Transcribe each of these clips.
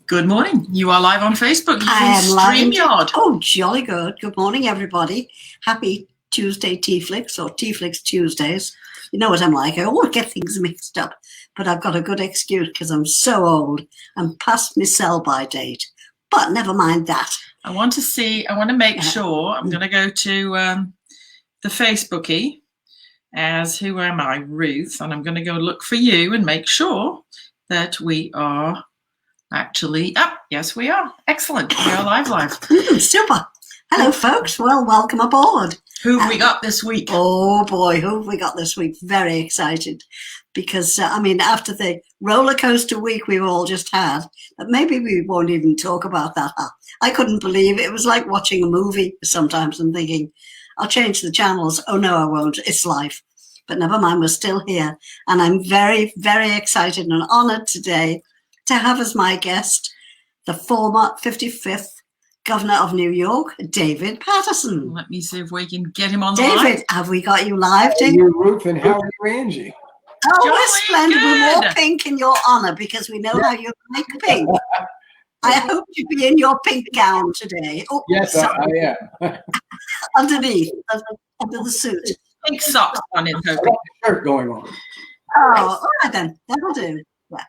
Good morning. You are live on Facebook. I am live. StreamYard. Oh, jolly good. Good morning, everybody. Happy Tuesday, TeaFlix, or TeaFlix Tuesdays. You know what I'm like. I always get things mixed up, but I've got a good excuse because I'm so old. I'm past my sell-by date, but never mind that. I want to make sure. I'm going to go to the Facebookie as who am I, Ruth, and I'm going to go look for you and make sure that we are actually up. Yes, we are. Excellent. We are live. Super. Hello, folks. Well, welcome aboard. Who have we got this week? Oh, boy, who have we got this week? Very excited because, after the roller coaster week we've all just had, maybe we won't even talk about that. I couldn't believe it. It was like watching a movie sometimes and thinking, I'll change the channels. Oh, no, I won't. It's life. But never mind, we're still here. And I'm very, very excited and honored today to have as my guest the former 55th Governor of New York, David Paterson. Let me see if we can get him on the line. David, have we got you live, David? How are you, Ruth, and how are you, Angie? Oh, we're splendid. Good. We wore pink in your honor because we know how you like pink. I hope to be in your pink gown today. Oh, yes, I am. Underneath, under the suit. Pink socks on it. I got the shirt going on. Oh, all right then. That'll do. Yeah.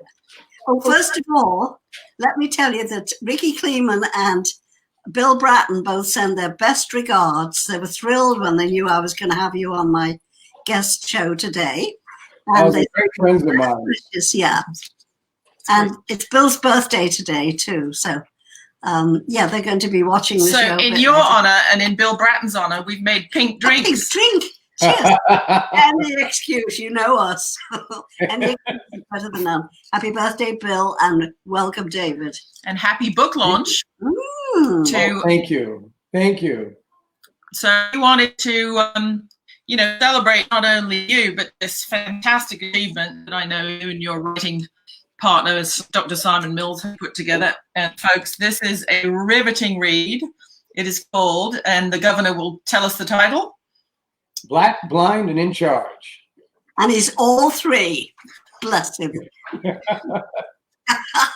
Well, first of all, let me tell you that Ricky Kleeman and Bill Bratton both send their best regards. They were thrilled when they knew I was going to have you on my guest show today. And They're great friends of mine. Yeah. And it's Bill's birthday today, too. So, they're going to be watching the show. So, in your honor and in Bill Bratton's honor, we've made pink drinks. Pink drink. Cheers. Any excuse, you know us. Any excuse is better than none. Happy birthday, Bill, and welcome, David. And happy book launch. Thank you. Thank you. So we wanted to, celebrate not only you, but this fantastic achievement that I know you and your writing partner, Dr. Simon Mills, have put together. And folks, this is a riveting read. It is called, and the governor will tell us the title. Black, Blind, and in Charge. And he's all three. Bless him.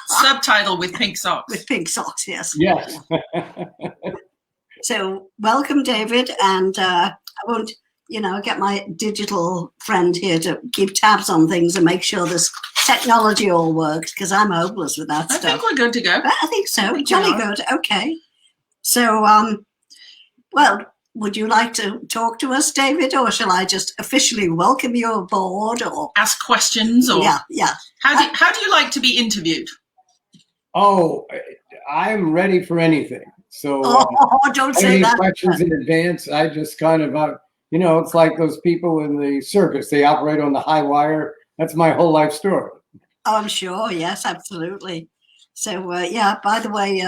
Subtitle with pink socks. With pink socks, yes. Yes. So welcome, David. And I won't, get my digital friend here to keep tabs on things and make sure this technology all works because I'm hopeless with that stuff. I think we're good to go. I think so. Jolly good. Okay. So, would you like to talk to us, David, or shall I just officially welcome you aboard, or ask questions, or yeah? How do you like to be interviewed? Oh, I'm ready for anything. So, don't say any that. questions in advance? I just kind of, it's like those people in the circus. They operate on the high wire. That's my whole life story. Oh, I'm sure. Yes, absolutely. So, by the way,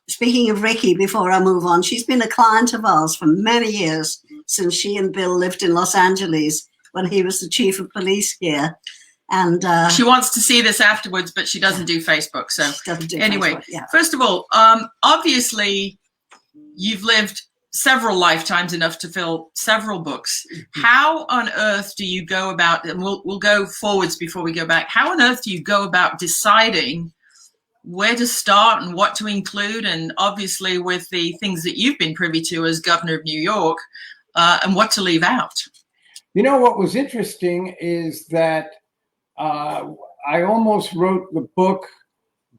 speaking of Ricky, before I move on, she's been a client of ours for many years since she and Bill lived in Los Angeles when he was the chief of police here. And she wants to see this afterwards, but she doesn't do Facebook. So anyway, Facebook, First of all, obviously you've lived several lifetimes, enough to fill several books. Mm-hmm. How on earth do you go about, and we'll go forwards before we go back, how on earth do you go about deciding where to start and what to include, and obviously with the things that you've been privy to as governor of New York, and what to leave out? What was interesting is that I almost wrote the book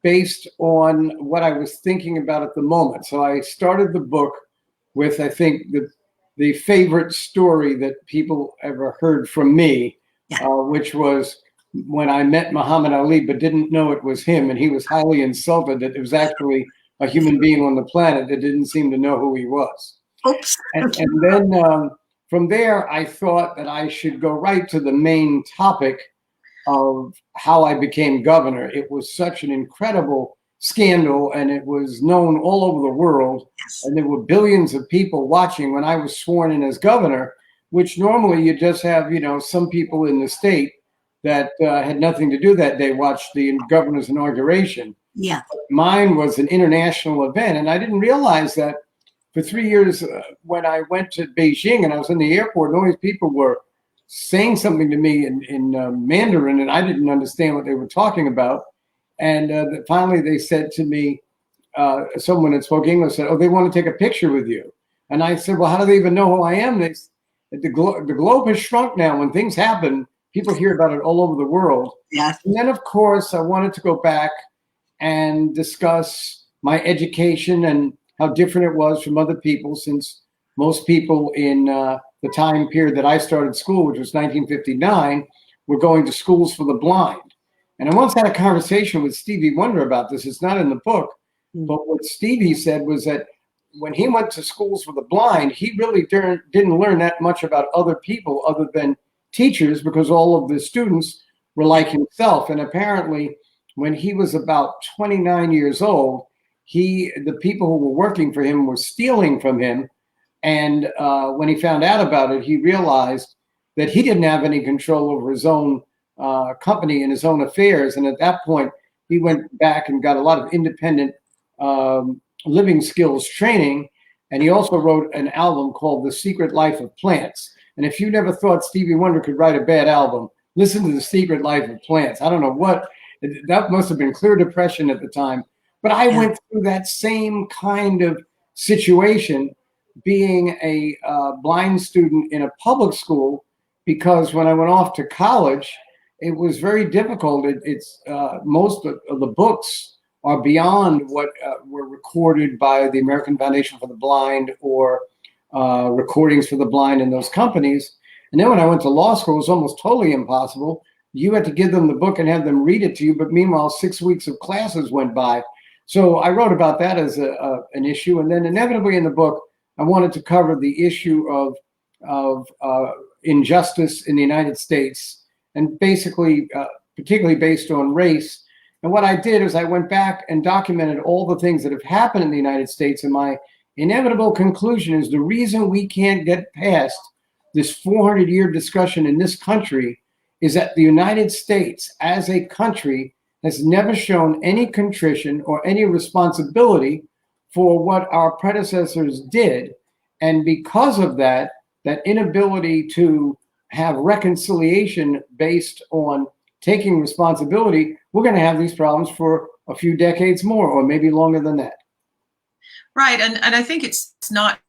based on what I was thinking about at the moment. So I started the book with, I think, the favorite story that people ever heard from me, which was when I met Muhammad Ali, but didn't know it was him, and he was highly insulted that it was actually a human being on the planet that didn't seem to know who he was. Oops. And then from there, I thought that I should go right to the main topic of how I became governor. It was such an incredible scandal, and it was known all over the world, and there were billions of people watching when I was sworn in as governor, which normally you just have, some people in the state that had nothing to do that day watch the governor's inauguration. Yeah. Mine was an international event, and I didn't realize that for 3 years when I went to Beijing and I was in the airport, and all these people were saying something to me in Mandarin, and I didn't understand what they were talking about. And finally they said to me, someone that spoke English said, "Oh, they want to take a picture with you." And I said, "Well, how do they even know who I am?" The globe has shrunk now. When things happen, people hear about it all over the world. Yes. And then, of course, I wanted to go back and discuss my education and how different it was from other people, since most people in the time period that I started school, which was 1959, were going to schools for the blind. And I once had a conversation with Stevie Wonder about this. It's not in the book, but what Stevie said was that when he went to schools for the blind, he really didn't learn that much about other people other than teachers, because all of the students were like himself. And apparently, when he was about 29 years old, the people who were working for him were stealing from him. And when he found out about it, he realized that he didn't have any control over his own company and his own affairs. And at that point, he went back and got a lot of independent living skills training. And he also wrote an album called The Secret Life of Plants. And if you never thought Stevie Wonder could write a bad album, listen to The Secret Life of Plants. I don't know what, that must have been clear depression at the time. But I went through that same kind of situation, being a blind student in a public school, because when I went off to college, it was very difficult. Most of the books are beyond what were recorded by the American Foundation for the Blind or recordings for the blind in those companies. And then when I went to law school, it was almost totally impossible. You had to give them the book and have them read it to you. But meanwhile, 6 weeks of classes went by. So I wrote about that as an issue. And then inevitably in the book, I wanted to cover the issue of injustice in the United States, and basically, particularly based on race. And what I did is I went back and documented all the things that have happened in the United States. And my inevitable conclusion is the reason we can't get past this 400-year discussion in this country is that the United States as a country has never shown any contrition or any responsibility for what our predecessors did. And because of that, that inability to have reconciliation based on taking responsibility, we're going to have these problems for a few decades more, or maybe longer than that. Right, and I think it's not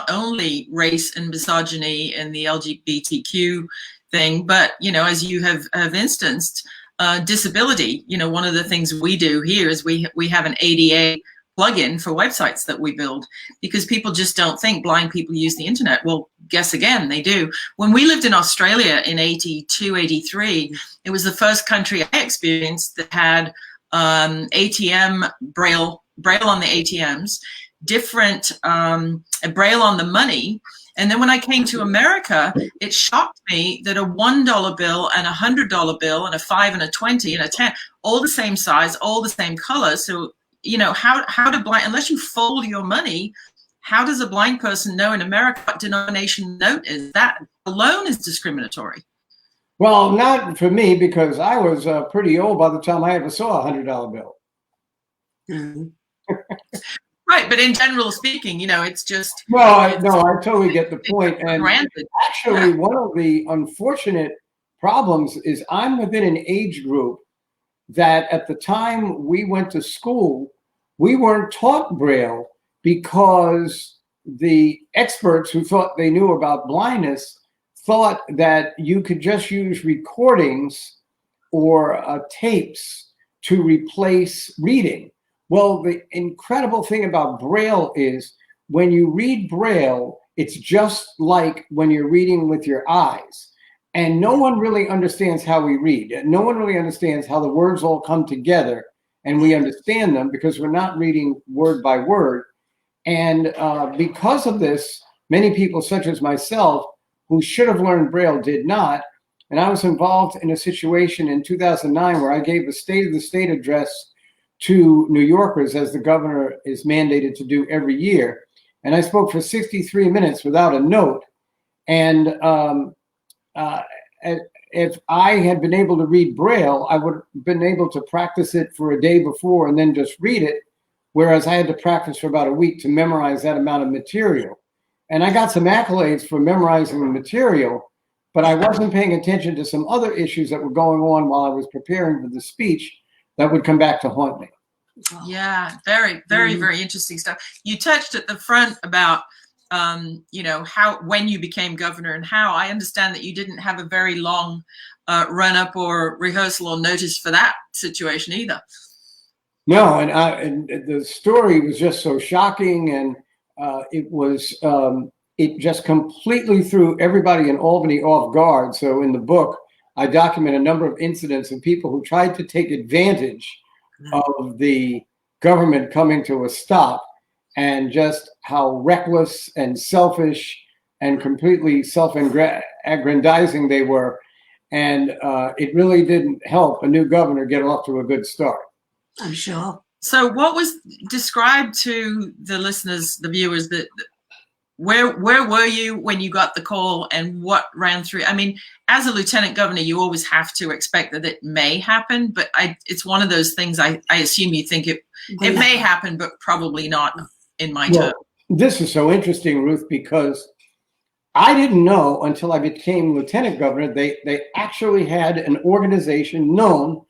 only race and misogyny and the LGBTQ thing, but as you have instanced, disability. One of the things we do here is we have an ADA plugin for websites that we build, because people just don't think blind people use the internet. Well, guess again, they do. When we lived in Australia in 82, 83, it was the first country I experienced that had ATM braille on the ATMs, different braille on the money. And then when I came to America, it shocked me that a $1 bill and a $100 bill and a 5 and a 20 and a 10, all the same size, all the same color. So how do blind, unless you fold your money, how does a blind person know in America what denomination note is? That alone is discriminatory. Well, not for me, because I was pretty old by the time I ever saw a $100 bill. Right, but in general speaking, it's just... No, I totally get the point. And granted. Actually, one of the unfortunate problems is I'm within an age group that at the time we went to school, we weren't taught Braille, because the experts who thought they knew about blindness thought that you could just use recordings or tapes to replace reading. Well, the incredible thing about Braille is when you read Braille, it's just like when you're reading with your eyes. And no one really understands how we read. No one really understands how the words all come together and we understand them, because we're not reading word by word. And because of this, many people such as myself who should have learned Braille did not. And I was involved in a situation in 2009 where I gave a State of the State address to New Yorkers, as the governor is mandated to do every year. And I spoke for 63 minutes without a note. And if I had been able to read Braille, I would have been able to practice it for a day before and then just read it, whereas I had to practice for about a week to memorize that amount of material. And I got some accolades for memorizing the material, but I wasn't paying attention to some other issues that were going on while I was preparing for the speech, that would come back to haunt me. Yeah, very, very, very interesting stuff. You touched at the front about, how when you became governor and how I understand that you didn't have a very long run up or rehearsal or notice for that situation either. No, and the story was just so shocking, and it just completely threw everybody in Albany off guard. So in the book, I document a number of incidents of people who tried to take advantage of the government coming to a stop, and just how reckless and selfish and completely self-aggrandizing they were. And it really didn't help a new governor get off to a good start. I'm sure. So what was described to the listeners, the viewers, that where were you when you got the call and what ran through? I mean, as a lieutenant governor, you always have to expect that it may happen, but it's one of those things I assume you think it may happen, but probably not in my term. This is so interesting, Ruth, because I didn't know until I became lieutenant governor, they actually had an organization known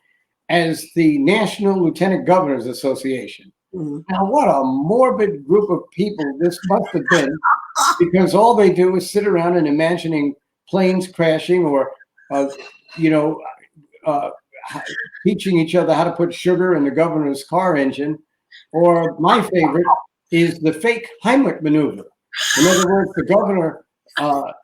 as the National Lieutenant Governors Association. Now, what a morbid group of people this must have been, because all they do is sit around and imagining planes crashing or, teaching each other how to put sugar in the governor's car engine. Or my favorite is the fake Heimlich maneuver. In other words, the governor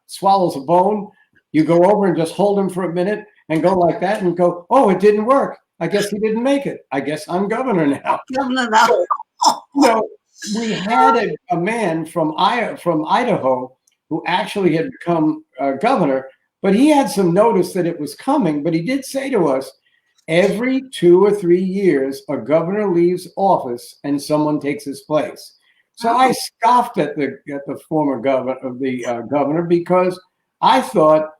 swallows a bone. You go over and just hold him for a minute and go like that and go, oh, it didn't work. I guess he didn't make it. I guess I'm governor now. So we had a man from Idaho who actually had become governor, but he had some notice that it was coming. But he did say to us, every 2 or 3 years, a governor leaves office and someone takes his place. So I scoffed at the former governor because I thought,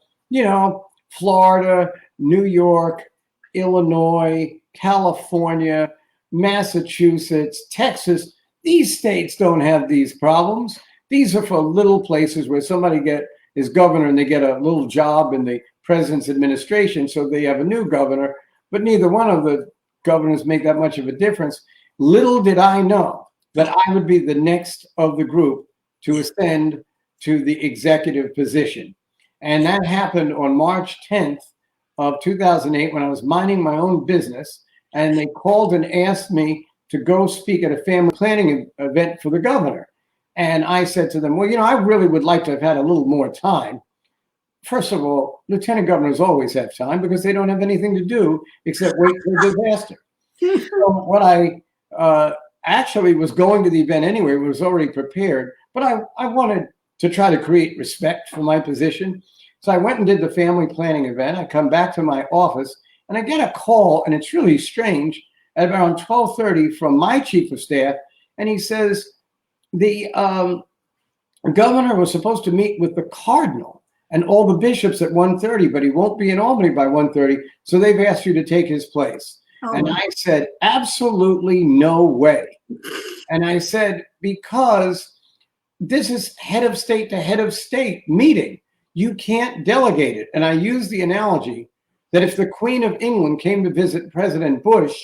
Florida, New York, Illinois, California, Massachusetts, Texas, these states don't have these problems. These are for little places where somebody is governor and they get a little job in the president's administration, so they have a new governor, but neither one of the governors make that much of a difference. Little did I know that I would be the next of the group to ascend to the executive position. And that happened on March 10th of 2008 when I was minding my own business, and they called and asked me to go speak at a family planning event for the governor. And I said to them, well, I really would like to have had a little more time. First of all, lieutenant governors always have time because they don't have anything to do except wait for a disaster. So what I actually was going to the event anyway, was already prepared, but I wanted to try to create respect for my position. So I went and did the family planning event. I come back to my office and I get a call, and it's really strange, at around 12:30 from my chief of staff. And he says, the governor was supposed to meet with the cardinal and all the bishops at 1:30, but he won't be in Albany by 1:30. So they've asked you to take his place. Oh. And I said, absolutely no way. And I said, because this is head of state to head of state meeting. You can't delegate it. And I use the analogy that if the Queen of England came to visit President Bush,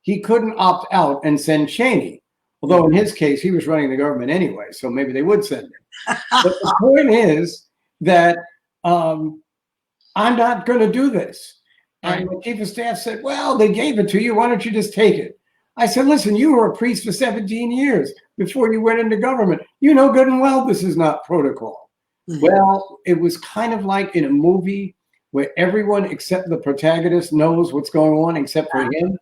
he couldn't opt out and send Cheney. Although in his case, he was running the government anyway, so maybe they would send him. But the point is that I'm not going to do this. And my chief of staff said, well, they gave it to you. Why don't you just take it? I said, listen, you were a priest for 17 years before you went into government. You know good and well this is not protocol. Well, it was kind of like in a movie where everyone except the protagonist knows what's going on except for him.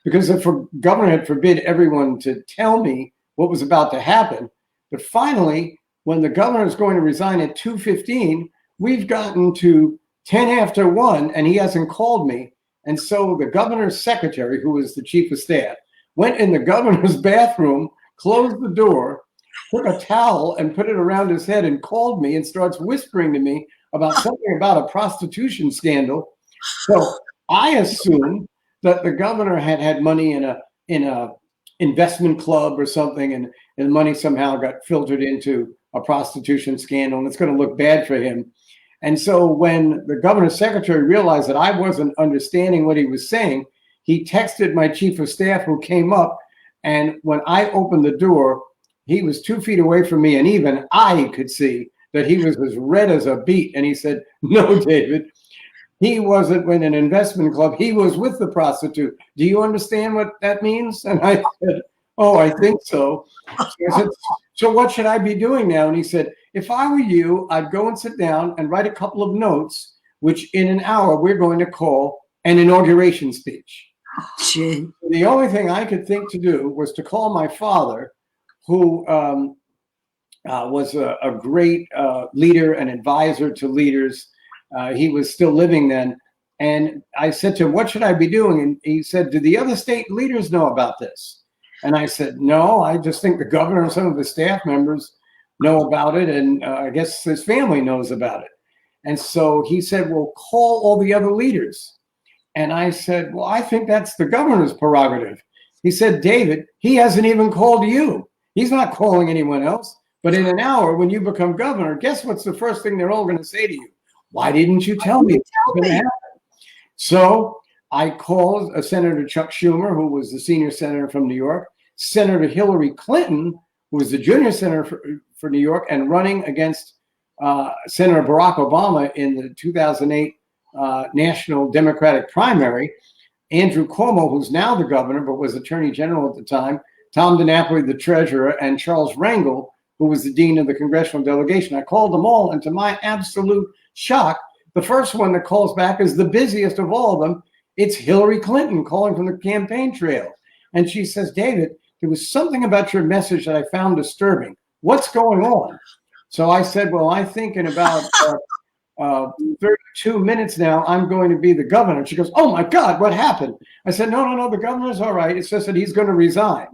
Because if the governor had forbid everyone to tell me what was about to happen. But finally, when the governor is going to resign at 2:15, we've gotten to 10 after 1, and he hasn't called me. And so the governor's secretary, who was the chief of staff, went in the governor's bathroom, closed the door, took a towel and put it around his head and called me and starts whispering to me about something about a prostitution scandal. So I assumed that the governor had money in a investment club or something, and the money somehow got filtered into a prostitution scandal, and it's going to look bad for him. And so when the governor's secretary realized that I wasn't understanding what he was saying, he texted my chief of staff, who came up, and when I opened the door, he was 2 feet away from me, and even I could see that he was as red as a beet. And he said, "No, David, he wasn't in an investment club. He was with the prostitute. Do you understand what that means?" And I said, "Oh, I think so." So I said, "So what should I be doing now?" And he said, "If I were you, I'd go and sit down and write a couple of notes, which in an hour we're going to call an inauguration speech." Gee. The only thing I could think to do was to call my father, who was a great leader and advisor to leaders. He was still living then. And I said to him, "What should I be doing?" And he said, "Do the other state leaders know about this?" And I said, "No, I just think the governor and some of the staff members know about it. And I guess his family knows about it." And so he said, "Well, call all the other leaders." And I said, "Well, I think that's the governor's prerogative." He said, "David, he hasn't even called you. He's not calling anyone else. But in an hour, when you become governor, guess what's the first thing they're all going to say to you? Why didn't you tell me? So I called Senator Chuck Schumer, who was the senior senator from New York, Senator Hillary Clinton, who was the junior senator for New York and running against Senator Barack Obama in the 2008 national Democratic primary, Andrew Cuomo, who's now the governor but was attorney general at the time, Tom DiNapoli, the treasurer, and Charles Rangel, who was the dean of the congressional delegation. I called them all, and to my absolute shock, the first one that calls back is the busiest of all of them. It's Hillary Clinton calling from the campaign trail. And she says, "David, there was something about your message that I found disturbing. What's going on?" So I said, "Well, I think in about 32 minutes now, I'm going to be the governor." She goes, "Oh my God, what happened?" I said, No, the governor's all right. It's just that he's going to resign."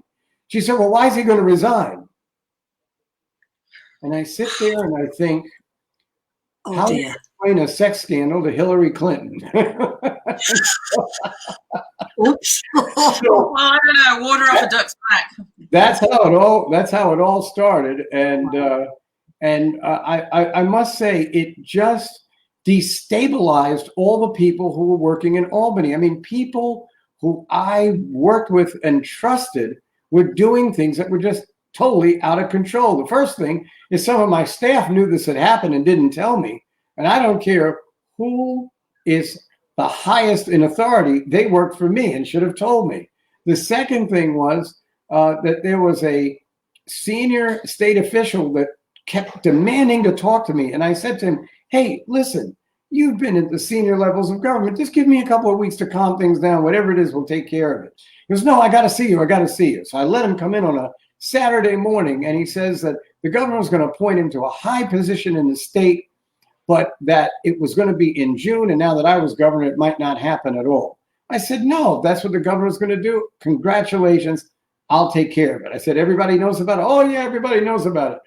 She said, "Well, why is he going to resign?" And I sit there and I think, how do you explain a sex scandal to Hillary Clinton? Oops. Well, I don't know. Water off a duck's back. That's how it all started. And I must say, it just destabilized all the people who were working in Albany. I mean, people who I worked with and trusted were doing things that were just totally out of control. The first thing is some of my staff knew this had happened and didn't tell me. And I don't care who is the highest in authority, they worked for me and should have told me. The second thing was that there was a senior state official that kept demanding to talk to me. And I said to him, "Hey, listen, you've been at the senior levels of government. Just give me a couple of weeks to calm things down. Whatever it is, we'll take care of it." He goes, "No, I got to see you. I got to see you." So I let him come in on a Saturday morning, and he says that the governor was going to appoint him to a high position in the state, but that it was going to be in June. And now that I was governor, it might not happen at all. I said, "No, that's what the governor's going to do. Congratulations. I'll take care of it." I said, "Everybody knows about it?" "Oh, yeah, everybody knows about it."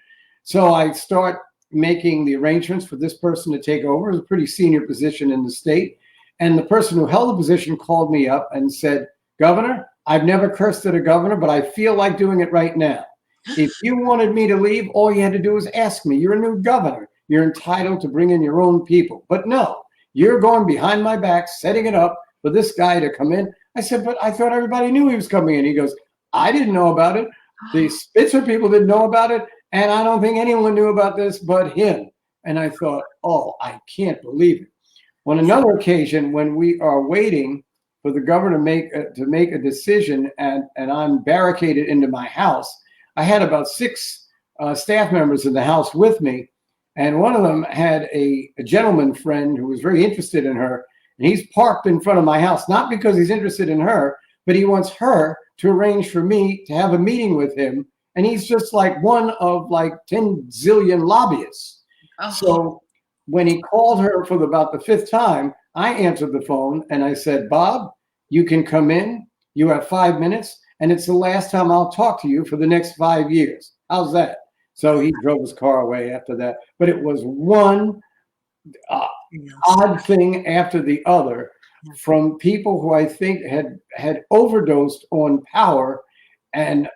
So I start making the arrangements for this person to take over. It was a pretty senior position in the state. And the person who held the position called me up and said, "Governor, I've never cursed at a governor, but I feel like doing it right now. If you wanted me to leave, all you had to do was ask me. You're a new governor. You're entitled to bring in your own people. But no, you're going behind my back, setting it up for this guy to come in." I said, "But I thought everybody knew he was coming in." He goes, "I didn't know about it. The Spitzer people didn't know about it. And I don't think anyone knew about this but him." And I thought, oh, I can't believe it. On another occasion, when we are waiting for the governor to make a decision, and I'm barricaded into my house, I had about 6 staff members in the house with me. And one of them had a gentleman friend who was very interested in her. And he's parked in front of my house, not because he's interested in her, but he wants her to arrange for me to have a meeting with him. And he's just like one of like 10 zillion lobbyists. Oh. So when he called her for about the 5th time, I answered the phone and I said, "Bob, you can come in. You have 5 minutes. And it's the last time I'll talk to you for the next 5 years. How's that?" So he drove his car away after that. But it was one odd thing after the other from people who I think had overdosed on power and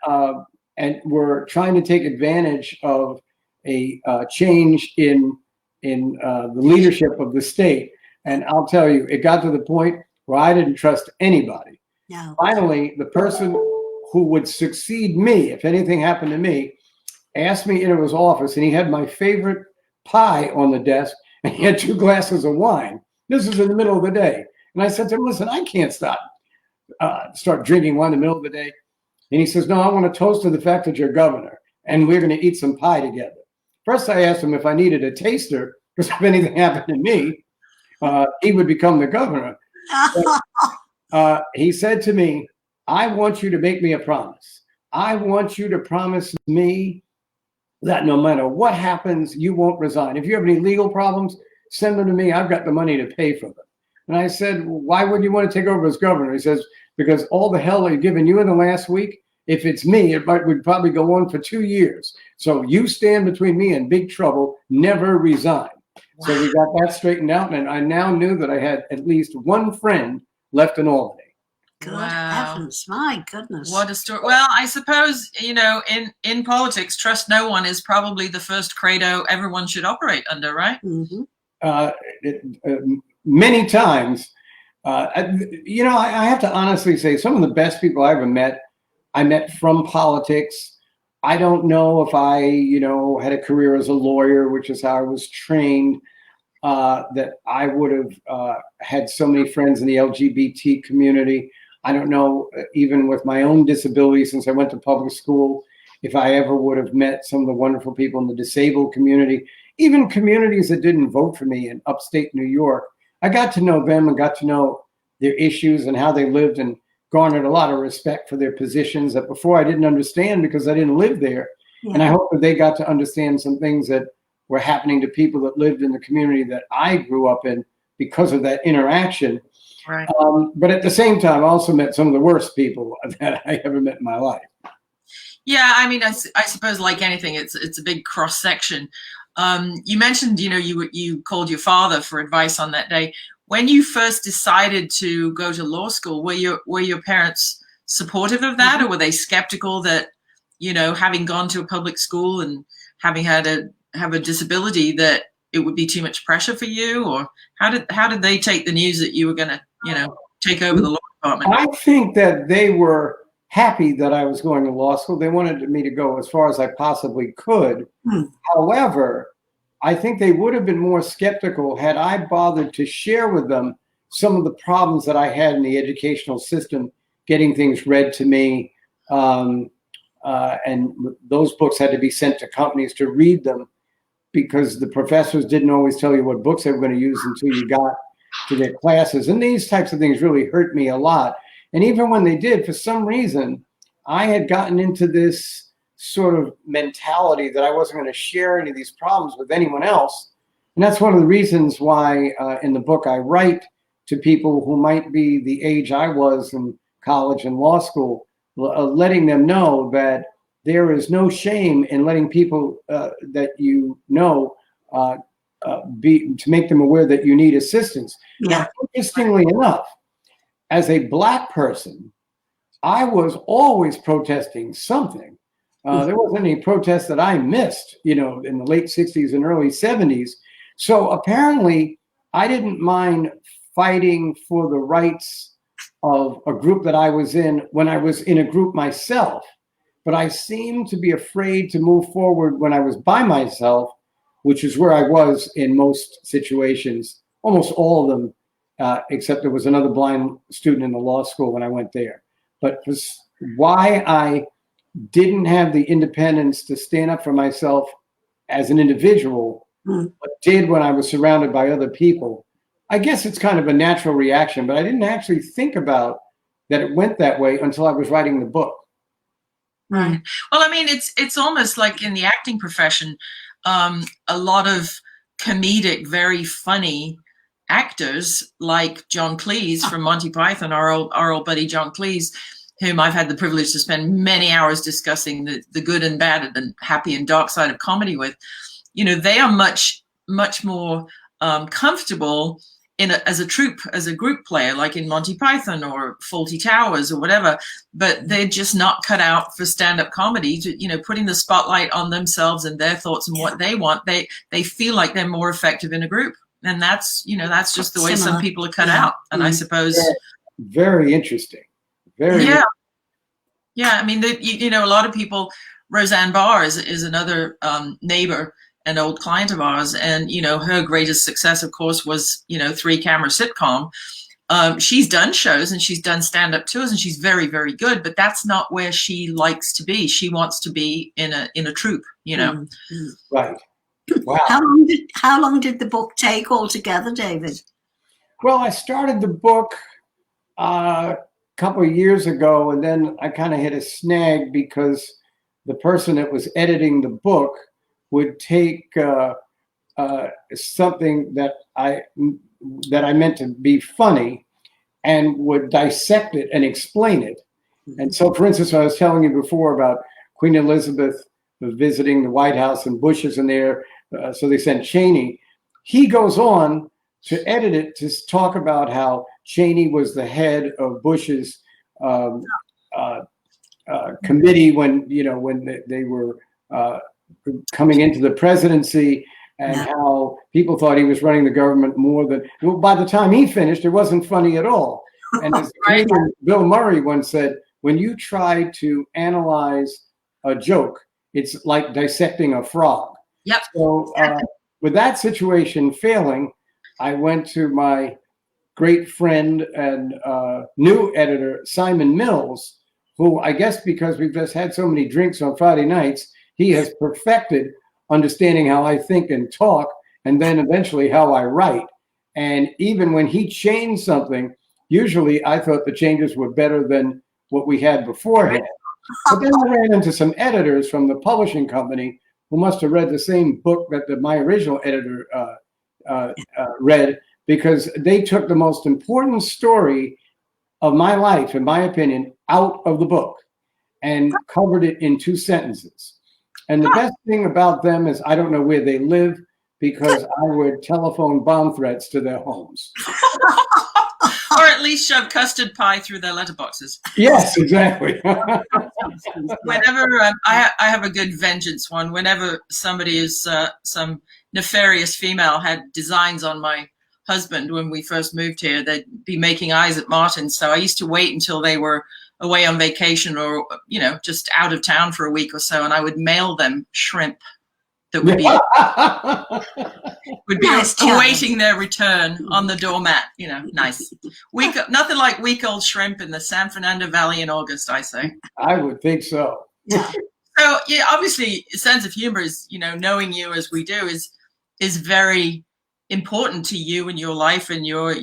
were trying to take advantage of a change in the leadership of the state. And I'll tell you, it got to the point where I didn't trust anybody. No. Finally, the person who would succeed me, if anything happened to me, asked me into his office, and he had my favorite pie on the desk, and he had 2 glasses of wine. This was in the middle of the day. And I said to him, listen, I can't start drinking wine in the middle of the day. And he says, no, I want to toast to the fact that you're governor, and we're going to eat some pie together. First, I asked him if I needed a taster, because if anything happened to me, he would become the governor. But, he said to me, I want you to make me a promise. I want you to promise me that no matter what happens, you won't resign. If you have any legal problems, send them to me. I've got the money to pay for them. And I said, well, why would you want to take over as governor? He says, because all the hell they've given you in the last week, if it's me, would probably go on for 2 years. So you stand between me and big trouble, never resign. Wow. So we got that straightened out. And I now knew that I had at least one friend left in Albany. Good heavens, my goodness. What a story. Well, I suppose, in politics, trust no one is probably the first credo everyone should operate under, right? Mm-hmm. Many times, I have to honestly say some of the best people I ever met, I met from politics. I don't know if I, had a career as a lawyer, which is how I was trained, that I would have had so many friends in the LGBT community. I don't know, even with my own disability, since I went to public school, if I ever would have met some of the wonderful people in the disabled community, even communities that didn't vote for me in upstate New York. I got to know them and got to know their issues and how they lived, and garnered a lot of respect for their positions that before I didn't understand because I didn't live there. Yeah. And I hope that they got to understand some things that were happening to people that lived in the community that I grew up in because of that interaction. Right. But at the same time, I also met some of the worst people that I ever met in my life. Yeah, I mean, I suppose like anything, it's a big cross section. You mentioned, you called your father for advice on that day. When you first decided to go to law school, were your parents supportive of that, or were they skeptical that, having gone to a public school and having had have a disability, that it would be too much pressure for you? Or how did they take the news that you were going to, take over the law department? I think that they were happy that I was going to law school. They wanted me to go as far as I possibly could. However, I think they would have been more skeptical had I bothered to share with them some of the problems that I had in the educational system, getting things read to me. And those books had to be sent to companies to read them, because the professors didn't always tell you what books they were going to use until you got to their classes. And these types of things really hurt me a lot. And even when they did, for some reason, I had gotten into this sort of mentality that I wasn't going to share any of these problems with anyone else. And that's one of the reasons why in the book I write to people who might be the age I was in college and law school, letting them know that there is no shame in letting people that to make them aware that you need assistance. Yeah. Now, interestingly enough, as a Black person, I was always protesting something. There wasn't any protest that I missed, in the late 60s and early 70s. So apparently I didn't mind fighting for the rights of a group that I was in when I was in a group myself. But I seemed to be afraid to move forward when I was by myself, which is where I was in most situations, almost all of them, except there was another blind student in the law school when I went there. But why I didn't have the independence to stand up for myself as an individual, but did when I was surrounded by other people, I guess it's kind of a natural reaction, but I didn't actually think about that it went that way until I was writing the book. Right. Well, I mean, it's almost like in the acting profession, a lot of comedic, very funny actors like John Cleese from Monty Python, our old buddy John Cleese, whom I've had the privilege to spend many hours discussing the good and bad and the happy and dark side of comedy with. They are much more comfortable as a troupe, as a group player, like in Monty Python or Fawlty Towers or whatever, but they're just not cut out for stand-up comedy, putting the spotlight on themselves and their thoughts and what they want. They feel like they're more effective in a group. And that's just the way some people are cut out. And I suppose. Very interesting. Very. Yeah. Yeah. I mean, you know, a lot of people, Roseanne Barr is another neighbor, an old client of ours. And, you know, her greatest success, of course, was, you know, 3-camera sitcom. She's done shows and she's done stand-up tours and she's very, very good, but that's not where she likes to be. She wants to be in a troupe, you know. Mm-hmm. Right. Wow. How long did the book take altogether, David? Well, I started the book a couple of years ago, and then I kind of hit a snag because the person that was editing the book would take something that I meant to be funny and would dissect it and explain it. And so, for instance, I was telling you before about Queen Elizabeth visiting the White House and Bush is in there, so they sent Cheney. He goes on to edit it to talk about how Cheney was the head of Bush's committee when they were coming into the presidency, and how people thought he was running the government more than. Well, by the time he finished, it wasn't funny at all. And as Bill Murray once said, when you try to analyze a joke, it's like dissecting a frog. Yep. So with that situation failing, I went to my great friend and new editor, Simon Mills, who I guess because we've just had so many drinks on Friday nights, he has perfected understanding how I think and talk, and then eventually how I write. And even when he changed something, usually I thought the changes were better than what we had beforehand. But then I ran into some editors from the publishing company who must have read the same book that my original editor read, because they took the most important story of my life, in my opinion, out of the book and covered it in 2 sentences. And the best thing about them is I don't know where they live, because I would telephone bomb threats to their homes. Or at least shove custard pie through their letterboxes. Yes, exactly. Whenever I have a good vengeance one, whenever somebody is some nefarious female had designs on my husband when we first moved here, they'd be making eyes at Martin. So I used to wait until they were away on vacation or, you know, just out of town for a week or so, and I would mail them shrimp that would be Nice awaiting their return on the doormat. You know, nice. Nothing like week-old shrimp in the San Fernando Valley in August, I say. I would think so. Yeah. So yeah, obviously, sense of humor is, you know, knowing you as we do is very important to you and your life and your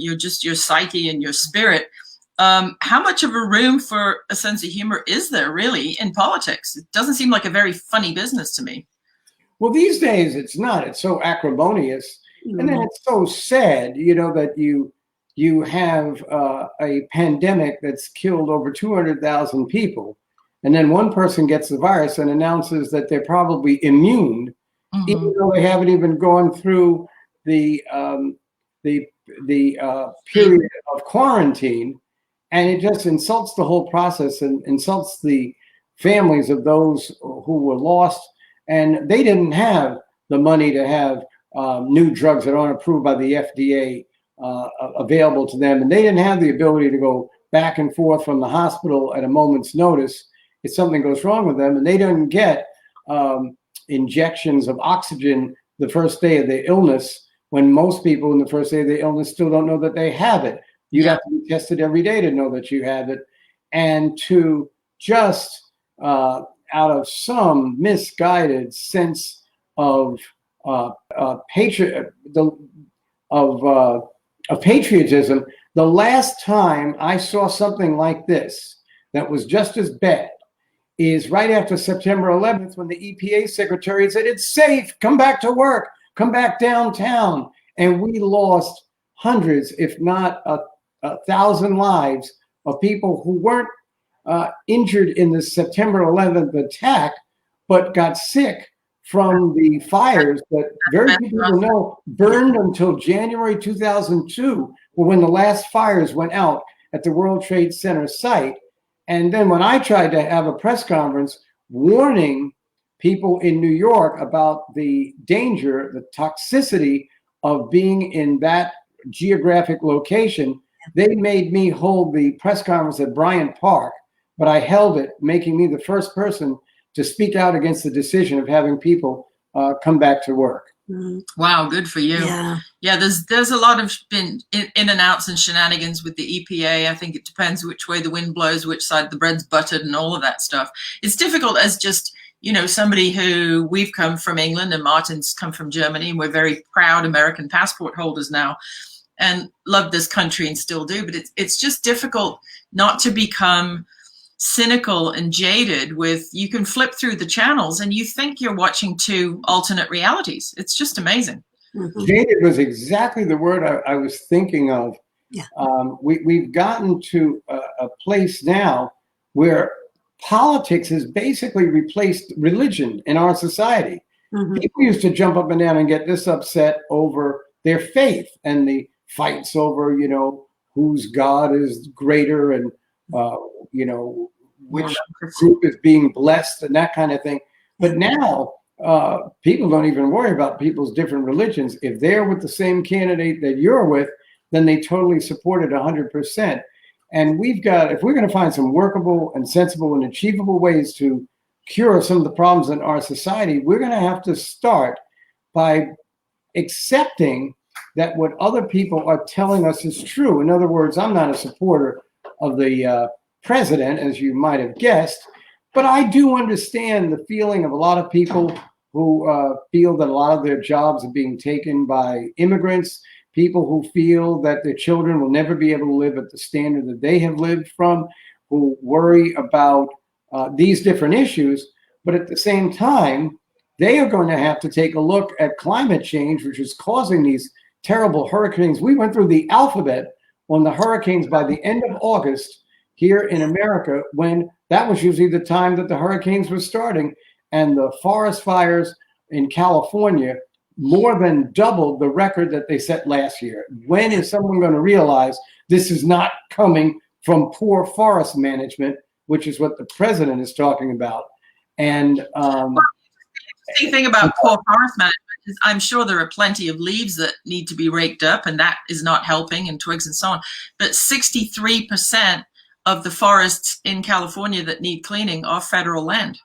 psyche and your spirit. How much of a room for a sense of humor is there really in politics? It doesn't seem like a very funny business to me. Well, these days it's not. It's so acrimonious, and then it's so sad, you know, that you have a pandemic that's killed over 200,000 people, and then one person gets the virus and announces that they're probably immune, even though they haven't even gone through the period of quarantine, and it just insults the whole process and insults the families of those who were lost. And they didn't have the money to have new drugs that aren't approved by the FDA available to them. And they didn't have the ability to go back and forth from the hospital at a moment's notice if something goes wrong with them. And they didn't get injections of oxygen the first day of their illness, when most people in the first day of their illness still don't know that they have it. You'd have to be tested every day to know that you have it. And to just out of some misguided sense of patriotism, the last time I saw something like this that was just as bad is right after September 11th, when the EPA secretary said, "It's safe, come back to work, come back downtown." And we lost hundreds, if not 1,000 lives of people who weren't injured in the September 11th attack, but got sick from the fires that very few people know burned until January 2002, when the last fires went out at the World Trade Center site. And then when I tried to have a press conference warning people in New York about the danger, the toxicity of being in that geographic location, they made me hold the press conference at Bryant Park, but I held it, making me the first person to speak out against the decision of having people come back to work. Wow, good for you. Yeah, there's a lot of been in and outs and shenanigans with the EPA. I think it depends which way the wind blows, which side the bread's buttered, and all of that stuff. It's difficult as just, you know, somebody who, we've come from England and Martin's come from Germany, and we're very proud American passport holders now and love this country and still do. But it's just difficult not to become cynical and jaded with, you can flip through the channels and you think you're watching two alternate realities. It's just amazing. Jaded was exactly the word I was thinking of. Yeah. We've gotten to a place now where politics has basically replaced religion in our society. People used to jump up and down and get this upset over their faith and the fights over, you know, whose God is greater and, you know, which group is being blessed and that kind of thing. But now people don't even worry about people's different religions. If they're with the same candidate that you're with, then they totally support it 100%. And we've got, if we're going to find some workable and sensible and achievable ways to cure some of the problems in our society, we're going to have to start by accepting that what other people are telling us is true. In other words, I'm not a supporter of the president, as you might have guessed, but I do understand the feeling of a lot of people who feel that a lot of their jobs are being taken by immigrants, people who feel that their children will never be able to live at the standard that they have lived from, who worry about these different issues. But at the same time, they are going to have to take a look at climate change, which is causing these terrible hurricanes. We went through the alphabet on the hurricanes by the end of August here in America, when that was usually the time that the hurricanes were starting. And the forest fires in California more than doubled the record that they set last year. When is someone going to realize this is not coming from poor forest management, which is what the president is talking about? And the thing about poor forest management is, I'm sure there are plenty of leaves that need to be raked up, and that is not helping, and twigs and so on. But 63% of the forests in California that need cleaning are federal land.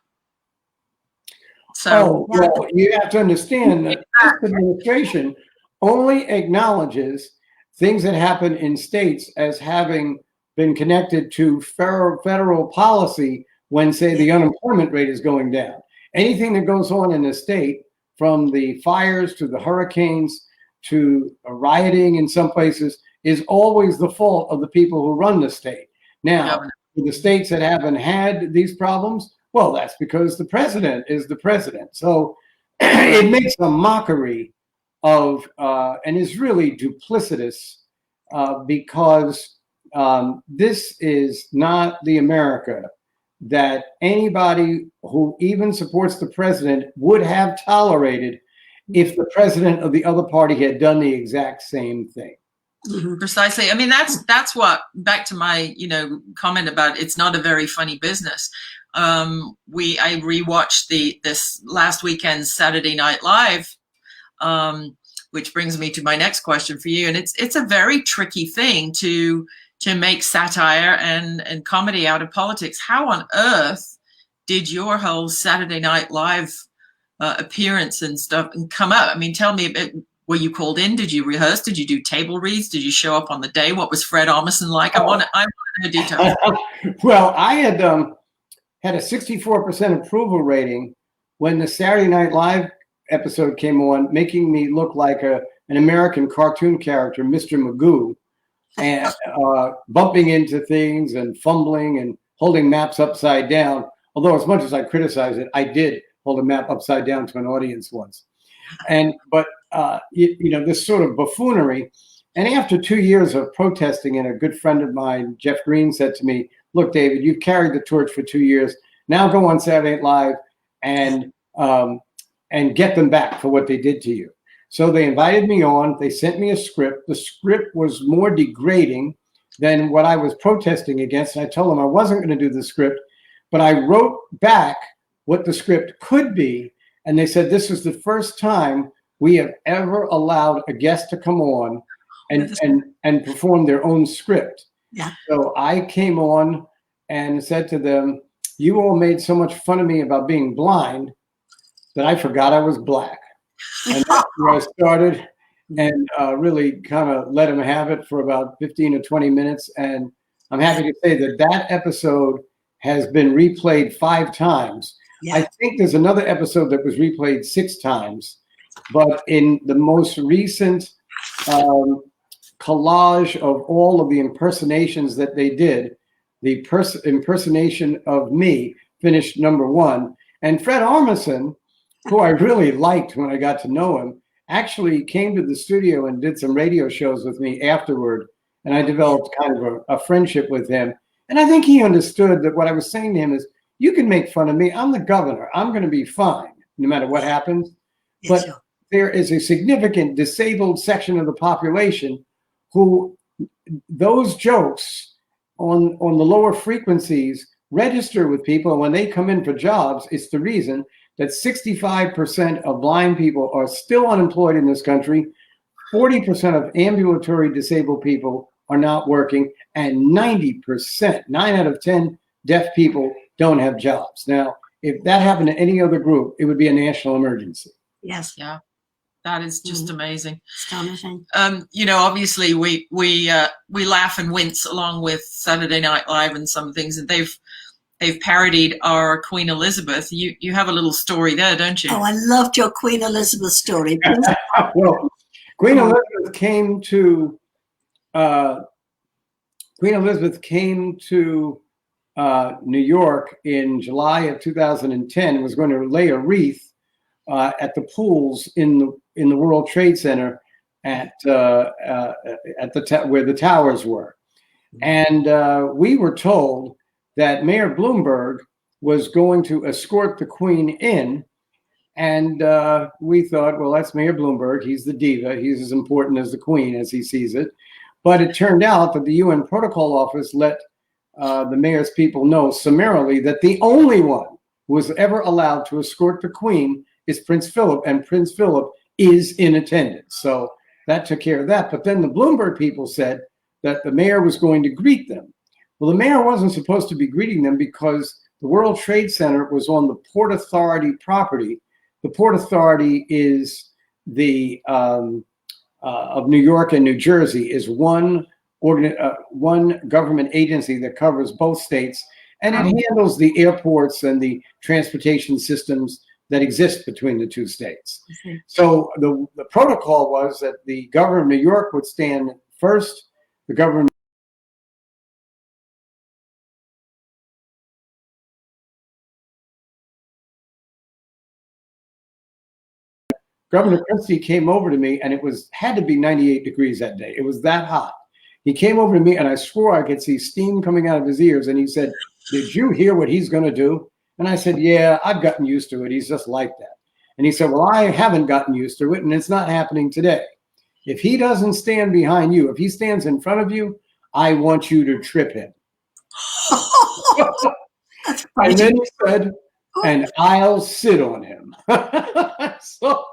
So well, you have to understand that this administration only acknowledges things that happen in states as having been connected to federal policy when, say, the unemployment rate is going down. Anything that goes on in the state, from the fires to the hurricanes to rioting in some places, is always the fault of the people who run the state. Now, the states that haven't had these problems, well, that's because the president is the president. So it makes a mockery of, and is really duplicitous, because this is not the America that anybody who even supports the president would have tolerated if the president of the other party had done the exact same thing. Precisely. I mean, that's what, back to my, comment about it's not a very funny business. I rewatched this last weekend's Saturday Night Live, which brings me to my next question for you. And it's a very tricky thing to make satire and comedy out of politics. How on earth did your whole Saturday Night Live appearance and stuff come up? I mean, tell me a bit. Were you called in? Did you rehearse? Did you do table reads? Did you show up on the day? What was Fred Armisen like? I want to know details. Well, I had a 64% approval rating when the Saturday Night Live episode came on, making me look like an American cartoon character, Mr. Magoo, and bumping into things and fumbling and holding maps upside down. Although as much as I criticize it, I did hold a map upside down to an audience once. But this sort of buffoonery. And after 2 years of protesting, and a good friend of mine, Jeff Green, said to me, "Look, David, you've carried the torch for 2 years. Now go on Saturday Night Live and get them back for what they did to you." So they invited me on. They sent me a script. The script was more degrading than what I was protesting against. And I told them I wasn't going to do the script, but I wrote back what the script could be. And they said, "This is the first time we have ever allowed a guest to come on and perform their own script. Yeah. So I came on and said to them, "You all made so much fun of me about being blind that I forgot I was black." And that's where I started, and really kind of let them have it for about 15 or 20 minutes. And I'm happy to say that that episode has been replayed 5 times. Yeah. I think there's another episode that was replayed 6 times, but in the most recent collage of all of the impersonations that they did, the impersonation of me finished #1. And Fred Armisen, who I really liked when I got to know him, actually came to the studio and did some radio shows with me afterward. And I developed kind of a friendship with him. And I think he understood that what I was saying to him is, you can make fun of me. I'm the governor. I'm going to be fine no matter what happens. But there is a significant disabled section of the population who those jokes on the lower frequencies register with people. And when they come in for jobs, it's the reason that 65% of blind people are still unemployed in this country. 40% of ambulatory disabled people are not working, and 90%, 9 out of 10 deaf people don't have jobs. Now, if that happened to any other group, it would be a national emergency. Yes. Yeah. That is just amazing. Astonishing. Obviously we laugh and wince along with Saturday Night Live and some things, and they've parodied our Queen Elizabeth. You have a little story there, don't you? Oh, I loved your Queen Elizabeth story. Well, Queen Elizabeth came to New York in July of 2010 and was going to lay a wreath at the pools in the World Trade Center at where the towers were. And we were told that Mayor Bloomberg was going to escort the Queen in. And we thought, well, that's Mayor Bloomberg. He's the diva. He's as important as the Queen as he sees it. But it turned out that the UN Protocol Office let the mayor's people know summarily that the only one who was ever allowed to escort the Queen is Prince Philip, and Prince Philip is in attendance. So that took care of that. But then the Bloomberg people said that the mayor was going to greet them. Well, the mayor wasn't supposed to be greeting them because the World Trade Center was on the Port Authority property. The Port Authority is the of New York and New Jersey, is one government agency that covers both states, and it handles the airports and the transportation systems that exist between the two states. Mm-hmm. So the protocol was that the governor of New York would stand first, the governor Governor Christie came over to me, and it had to be 98 degrees that day. It was that hot. He came over to me, and I swore I could see steam coming out of his ears. And he said, "Did you hear what he's going to do?" And I said, "Yeah, I've gotten used to it. He's just like that." And he said, "Well, I haven't gotten used to it, and it's not happening today. If he doesn't stand behind you, if he stands in front of you, I want you to trip him." That's and then he said, "And I'll sit on him." So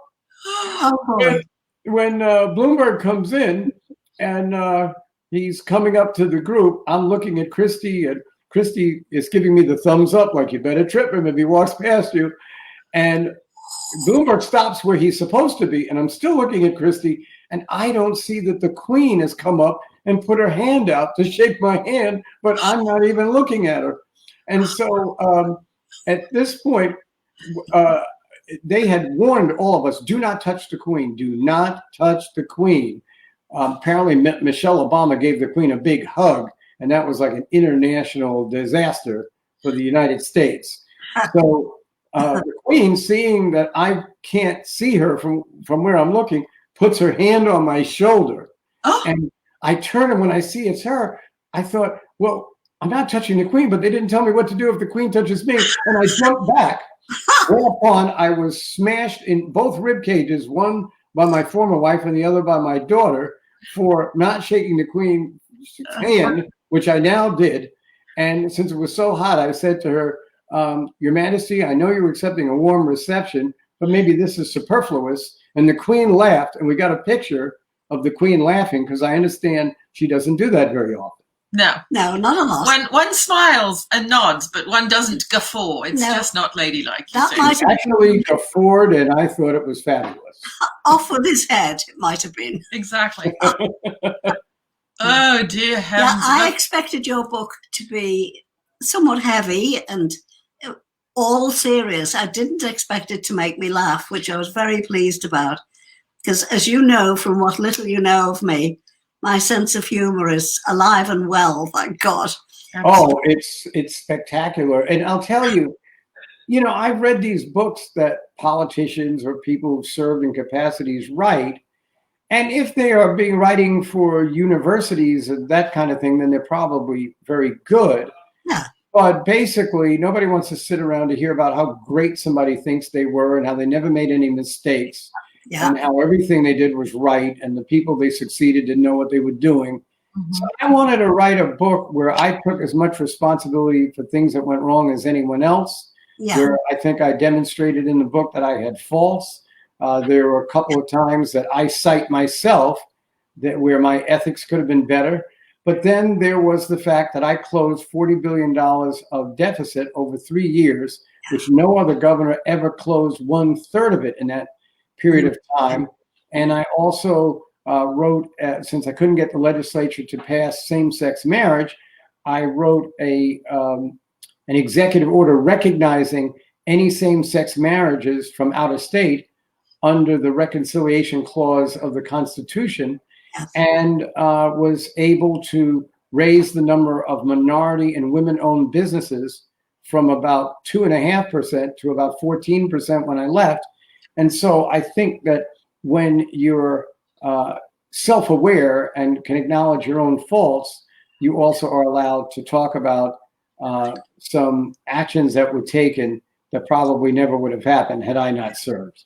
when Bloomberg comes in and he's coming up to the group, I'm looking at Christie, and Christie is giving me the thumbs up, like, you better trip him if he walks past you. And Bloomberg stops where he's supposed to be, and I'm still looking at Christie, and I don't see that the Queen has come up and put her hand out to shake my hand, but I'm not even looking at her. And so at this point, they had warned all of us, do not touch the Queen. Do not touch the Queen. Apparently, Michelle Obama gave the Queen a big hug, and that was like an international disaster for the United States. So the Queen, seeing that I can't see her from where I'm looking, puts her hand on my shoulder. Oh. And I turn, and when I see it's her, I thought, well, I'm not touching the Queen, but they didn't tell me what to do if the Queen touches me. And I jumped back. Whereupon I was smashed in both rib cages, one by my former wife and the other by my daughter, for not shaking the Queen's hand, which I now did. And since it was so hot, I said to her, "Your Majesty, I know you're accepting a warm reception, but maybe this is superfluous." And the Queen laughed, and we got a picture of the Queen laughing, because I understand she doesn't do that very often. No. No, not a lot. One smiles and nods, but one doesn't guffaw. It's No. just not ladylike. That might She actually guffawed, and I thought it was fabulous. off with his head, it might have been. Exactly. Oh, dear heavens. Yeah, I expected your book to be somewhat heavy and all serious. I didn't expect it to make me laugh, which I was very pleased about. Because as you know, from what little you know of me, my sense of humor is alive and well, thank God. Oh, it's spectacular. And I'll tell you, I've read these books that politicians or people who've served in capacities write. And if they are writing for universities and that kind of thing, then they're probably very good. Yeah. But basically, nobody wants to sit around to hear about how great somebody thinks they were and how they never made any mistakes. Yeah. And how everything they did was right, and the people they succeeded didn't know what they were doing. Mm-hmm. So I wanted to write a book where I took as much responsibility for things that went wrong as anyone else. Yeah. Where I think I demonstrated in the book that I had faults. There were a couple of times that I cite myself where my ethics could have been better. But then there was the fact that I closed $40 billion of deficit over 3 years, which no other governor ever closed 1/3 of it in that period of time. And I also wrote, since I couldn't get the legislature to pass same-sex marriage, I wrote an executive order recognizing any same-sex marriages from out of state under the reconciliation clause of the Constitution, and was able to raise the number of minority and women-owned businesses from about 2.5% to about 14% when I left. And so I think that when you're self-aware and can acknowledge your own faults, you also are allowed to talk about some actions that were taken that probably never would have happened had I not served.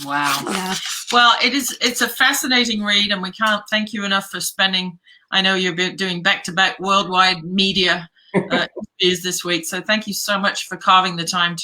Wow. Yeah. Well, it's a fascinating read, and we can't thank you enough for spending. I know you've been doing back-to-back worldwide media interviews this week, so thank you so much for carving the time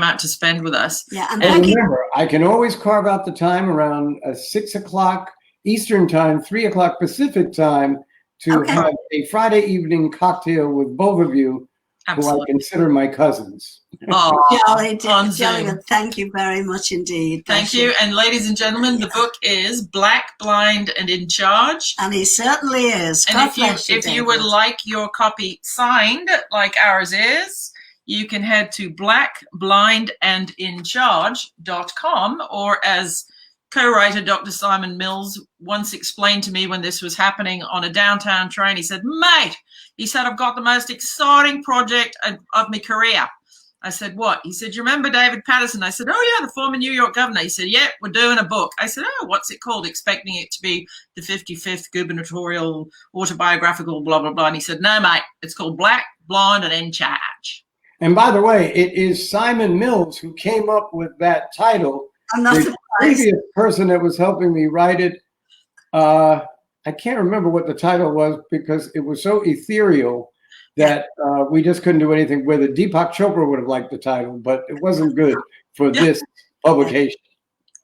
out to spend with us. Yeah, and And remember, I can always carve out the time around 6 o'clock Eastern time, 3 o'clock Pacific time to have a Friday evening cocktail with both of you, Absolutely. who I consider my cousins. Oh, Jolly, on jolly Zoom. good. Thank you very much indeed. Thank you. And ladies and gentlemen, the book is Black, Blind, and in Charge. And he certainly is. And God if bless you David. would like your copy signed, like ours is, you can head to blackblindandincharge.com, or as co-writer Dr. Simon Mills once explained to me when this was happening on a downtown train, he said, "Mate," he said, "I've got the most exciting project of my career." I said, "What?" He said, "You remember David Paterson?" I said, "Oh, yeah, the former New York governor." He said, "Yeah, we're doing a book." I said, "Oh, what's it called?" Expecting it to be the 55th gubernatorial autobiographical blah, blah, blah. And he said, "No, mate, it's called Black, Blind, and in Charge." And by the way, it is Simon Mills who came up with that title. I'm not The surprised. previous person that was helping me write it, I can't remember what the title was because it was so ethereal that we just couldn't do anything with it. Deepak Chopra would have liked the title, but it wasn't good for this publication.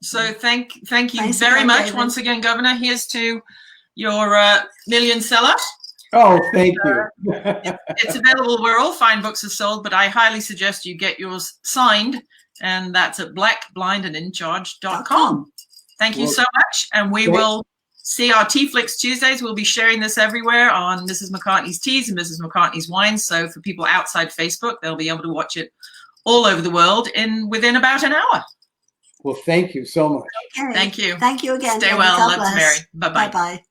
So thank you Thanks very again, much David. once again, Governor. Here's to your million seller. Oh, thank you. It's available where all fine books are sold, but I highly suggest you get yours signed, and that's at blackblindandincharge.com. Thank you so much, and we will see our TeaFlix Tuesdays. We'll be sharing this everywhere on Mrs. McCartney's Teas and Mrs. McCartney's Wines. So for people outside Facebook, they'll be able to watch it all over the world within about an hour. Well, thank you so much. Okay. Thank you. Thank you again. Stay David. well. God Love to bless. Mary. Bye-bye. Bye-bye.